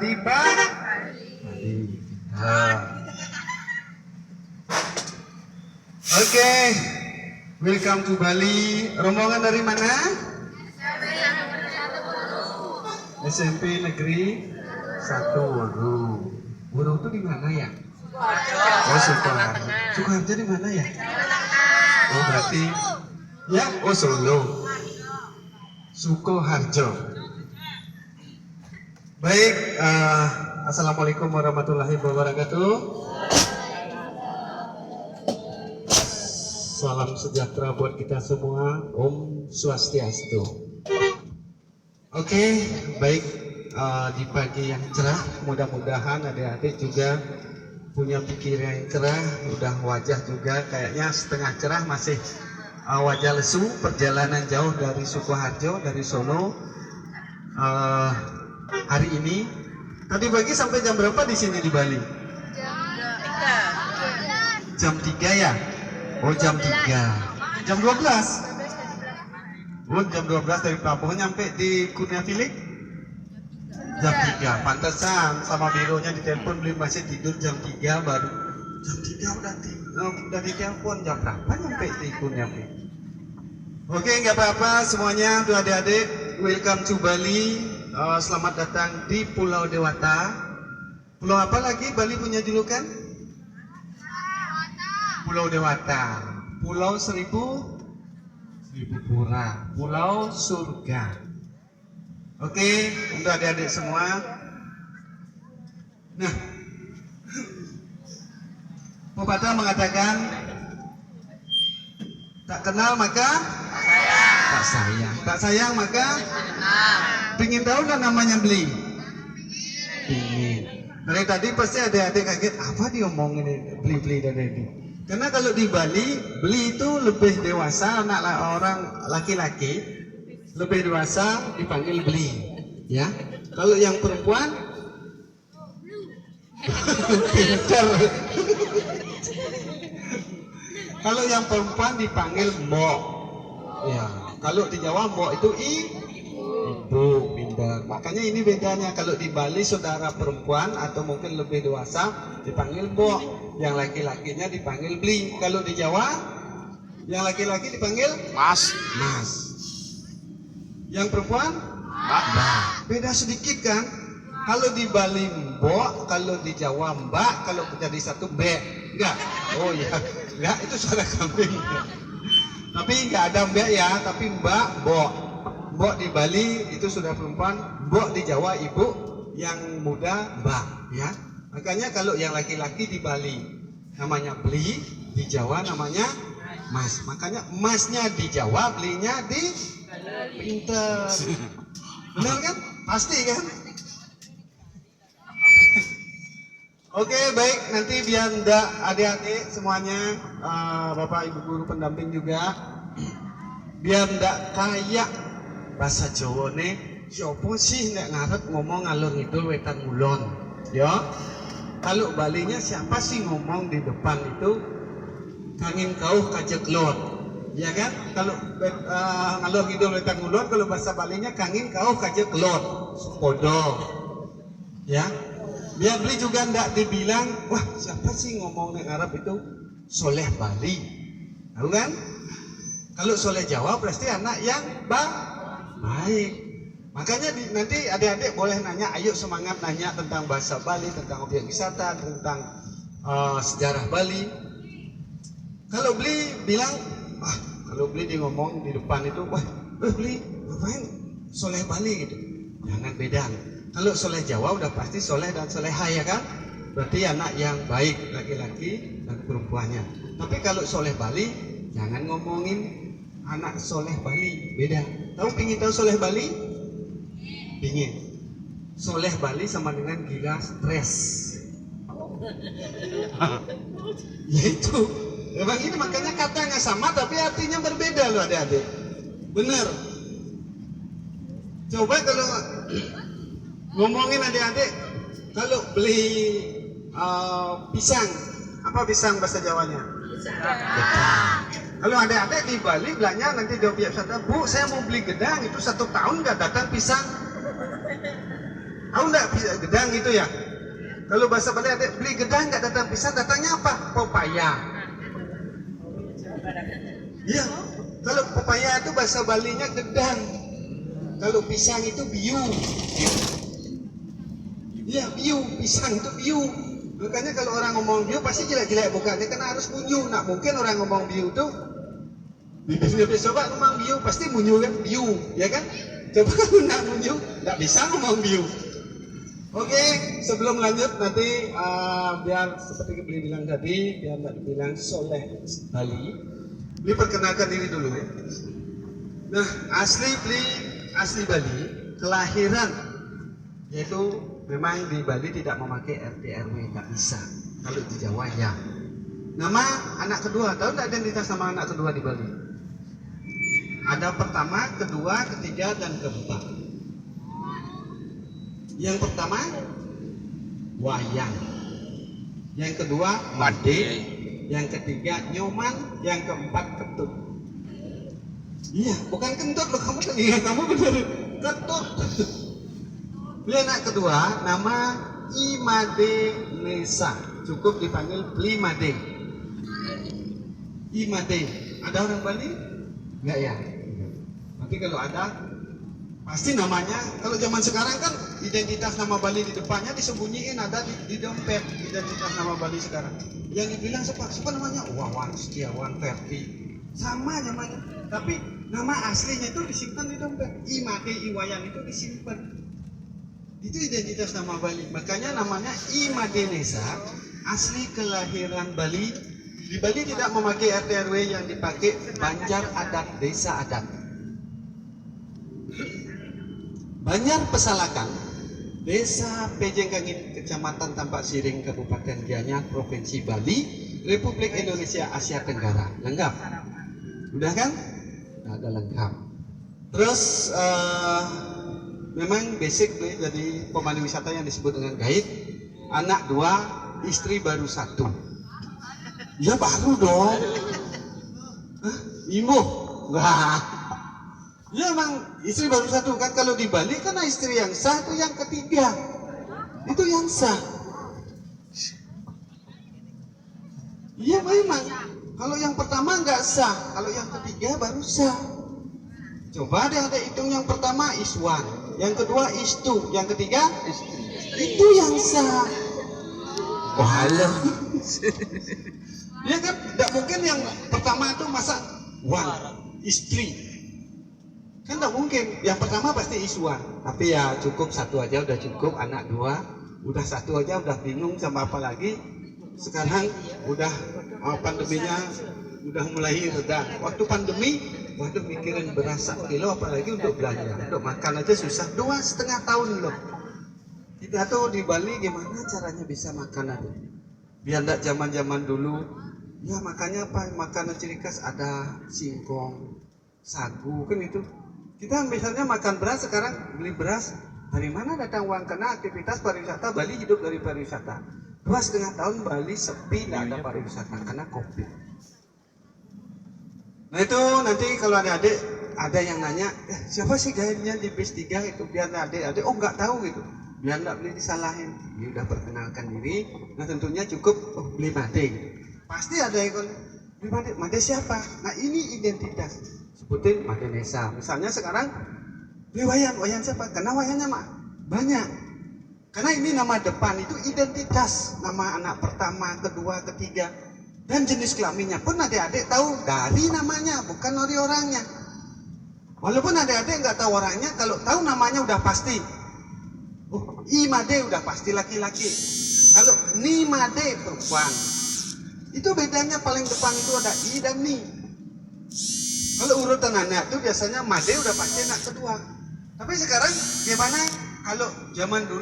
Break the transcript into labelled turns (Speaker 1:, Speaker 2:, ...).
Speaker 1: di Bali. Oke, welcome to Bali. Rombongan dari mana? SMP Negeri 1 Wuru. Wuru itu di mana ya? Oh, Sukoharjo. Sukoharjo di mana ya? Oh, berarti ya, oh Solo. Sukoharjo. Baik, assalamualaikum warahmatullahi wabarakatuh. Salam sejahtera buat kita semua. Om Swastiastu. Oke, baik, di pagi yang cerah, mudah-mudahan adik-adik juga punya pikiran yang cerah. Udah wajah juga kayaknya setengah cerah, masih wajah lesu. Perjalanan jauh dari Sukoharjo, dari Solo. Hari ini, tadi pagi sampai jam berapa di sini di Bali? Jam 3 ya? Oh, jam 3. Jam 12. Oh, jam 12 dari Pelabuhan nyampe di Kurnia Filik? Jam 3. Pantesan sama bironya ditelepon beli masih tidur jam 3 baru. Jam 3 udah ditelepon jam berapa nyampe di Kurnia Filik? Oke, nggak apa-apa semuanya, tuh adik-adik, welcome to Bali. Selamat datang di Pulau Dewata. Pulau apa lagi Bali punya julukan? Pulau Dewata. Pulau Seribu Pura. Pulau Surga. Oke, untuk adik-adik semua. Nah, pepatah mengatakan tak kenal maka tak sayang. Tak sayang maka pingin tahu nggak namanya beli? Pingin. Dari tadi pasti adik-adik kaget, apa diomongin beli-beli dan ini. Karena kalau di Bali, beli itu lebih dewasa, anak orang laki-laki lebih dewasa dipanggil beli, ya. Kalau yang perempuan, pintar. Kalau yang perempuan dipanggil mbok, ya. Kalau di Jawa mbok itu ibu, pintar. Makanya ini bedanya, kalau di Bali saudara perempuan atau mungkin lebih dewasa dipanggil mbok. Yang laki-lakinya dipanggil beli. Kalau di Jawa, yang laki-laki dipanggil mas. Yang perempuan mbak. Beda sedikit kan? Kalau di Bali mbok, kalau di Jawa mbak, kalau jadi satu mbek. Enggak? Oh ya, enggak, itu suara kambing. Tapi enggak ada mbek ya, tapi mbak, mbok. Mbok di Bali itu sudah perempuan, mbok di Jawa ibu, yang muda mbak, ya. Makanya kalau yang laki-laki di Bali namanya beli, di Jawa namanya mas. Makanya emasnya di Jawa, belinya di pinter. Benar kan? Pasti kan? Oke, baik, nanti biar ndak adik-adik semuanya, bapak ibu guru pendamping juga, biar ndak kayak bahasa Jawa nih, siapa sih nek ngarep ngomong ngalor ngidul wetan ngulon, ya. Kalau Balinya siapa sih ngomong di depan itu kangin kauh kajek lot, ya kan? Kalau ngalor ngidul wetan ngulon, kalau bahasa Balinya kangin kauh kajek lot, podo, ya. Biar beli juga ndak dibilang, wah siapa sih ngomong nek ngarep itu soleh Bali, tahu kan? Kalau soleh Jawa pasti anak yang baik. Makanya nanti adik-adik boleh nanya, ayo semangat nanya tentang bahasa Bali, tentang objek wisata, tentang sejarah Bali. Kalau beli bilang, wah kalau beli di ngomong di depan itu, wah beli ngapain soleh Bali gitu. Jangan beda. Kalau soleh Jawa udah pasti soleh dan soleha, ya kan? Berarti anak yang baik, laki-laki dan perempuannya. Tapi kalau soleh Bali, jangan ngomongin anak soleh Bali, beda. Pingin tahu soleh Bali? Pingin. Soleh Bali sama dengan gila stres. Yaitu, memang ini makanya katanya sama tapi artinya berbeda loh adik-adik. Bener. Coba kalau ngomongin adik-adik, kalau beli pisang, apa pisang bahasa Jawanya? Pisang. Kalau adik-adik di Bali belanja nanti di objek wisata, Bu saya mau beli gedang, itu 1 tahun nggak datang pisang. Tahu enggak gedang itu ya? Kalau bahasa Bali ada beli gedang nggak datang pisang, datangnya apa? Pepaya. Iya. Kalau pepaya itu bahasa Balinya gedang. Kalau pisang itu biu. Iya, biu. Pisang itu biu. Makanya kalau orang ngomong biu pasti jelek-jelek bukannya, karena harus munyu. Nah mungkin orang ngomong biu tuh bibirnya coba ngomong biu pasti munyu kan, biu, ya kan? Coba kalau nggak munyu nggak bisa ngomong biu. Oke, sebelum lanjut nanti biar seperti Beli bilang tadi, biar nggak dibilang soleh Bali, Beli perkenalkan diri dulu. Nah, asli Bali, kelahiran, yaitu memang di Bali tidak memakai RT RW, nggak bisa. Kalau di Jawa ya. Nama anak kedua, tahu nggak identitas nama anak kedua di Bali? Ada pertama, kedua, ketiga, dan keempat. Yang pertama Wayang, yang kedua Made, yang ketiga Nyoman, yang keempat Ketut. Iya, bukan kentut loh, kamu benar Ketut. Beli anak kedua nama Imade Nesa, cukup dipanggil Beli Made. Imade, ada orang Bali? Enggak ya? Nanti kalau ada pasti namanya, kalau zaman sekarang kan identitas nama Bali di depannya disembunyiin, ada di dompet identitas nama Bali sekarang. Yang dibilang siapa namanya? Wawan, Setiawan, Ferdi. Sama namanya. Tapi nama aslinya itu disimpan di dompet. Imade, Iwayan itu disimpan. Itu identitas nama Bali. Makanya namanya Imade Nesa, asli kelahiran Bali. Di Bali tidak memakai RT RW, yang dipakai Banjar adat, desa adat. Banjar Pesalakan, Desa Pejengkangin, Kecamatan Tampak Siring, Kabupaten Gianyar, Provinsi Bali, Republik Indonesia, Asia Tenggara. Lengkap? Udah kan? Nah, ada lengkap. Terus memang basic nih, jadi pemandu wisata yang disebut dengan guide. Anak 2, istri baru 1. Ya baru dong. Hah? Imo? Wah. Ya emang istri baru 1 kan. Kalau di Bali kan istri yang sah itu yang ketiga, itu yang sah. Iya memang. Kalau yang pertama nggak sah, kalau yang ketiga baru sah. Coba ada hitung, yang pertama Iswan, yang kedua Istu, yang ketiga itu yang sah. Wahala. Ya kan, tidak mungkin yang pertama itu masa istri. Kan tidak mungkin, yang pertama pasti Iswan. Tapi ya cukup 1 aja udah cukup, anak 2, udah 1 aja udah bingung sama apa lagi. Sekarang udah pandeminya udah mulai reda. Waktu pandemi, waduh mikirin beras 1 kilo, apalagi untuk belanja, untuk makan aja susah. 2,5 tahun loh. Kita tuh di Bali gimana caranya bisa makan aja? Biar tidak zaman dulu. Ya makanya apa? Makanan ciri khas ada singkong, sagu, kan itu. Kita misalnya makan beras, sekarang beli beras, dari mana datang uang? Karena aktivitas pariwisata, Bali hidup dari pariwisata. 2,5 tahun Bali sepi, tidak ada pariwisata karena COVID. Nah itu nanti kalau adik-adik ada yang nanya, siapa sih guide-nya di bis 3 itu, biar adik-adik, oh nggak tahu gitu, biar nggak beli disalahin. Dia udah perkenalkan diri, nah tentunya cukup beli Made. Pasti ada yang beli Made siapa? Nah ini identitas. Sebutin Made Nesa. Misalnya sekarang beli Wayan siapa? Karena Wayannya banyak. Karena ini nama depan itu identitas, nama anak pertama, kedua, ketiga, dan jenis kelaminnya pun adik-adik tahu dari namanya, bukan dari orangnya. Walaupun adik-adik nggak tahu orangnya, kalau tahu namanya udah pasti. Oh, Imade udah pasti laki-laki. Kalau Nimade perempuan. Itu bedanya paling depan itu ada I dan Ni. Kalau urutan anak itu biasanya Made udah pasti anak kedua. Tapi sekarang gimana kalau zaman dulu?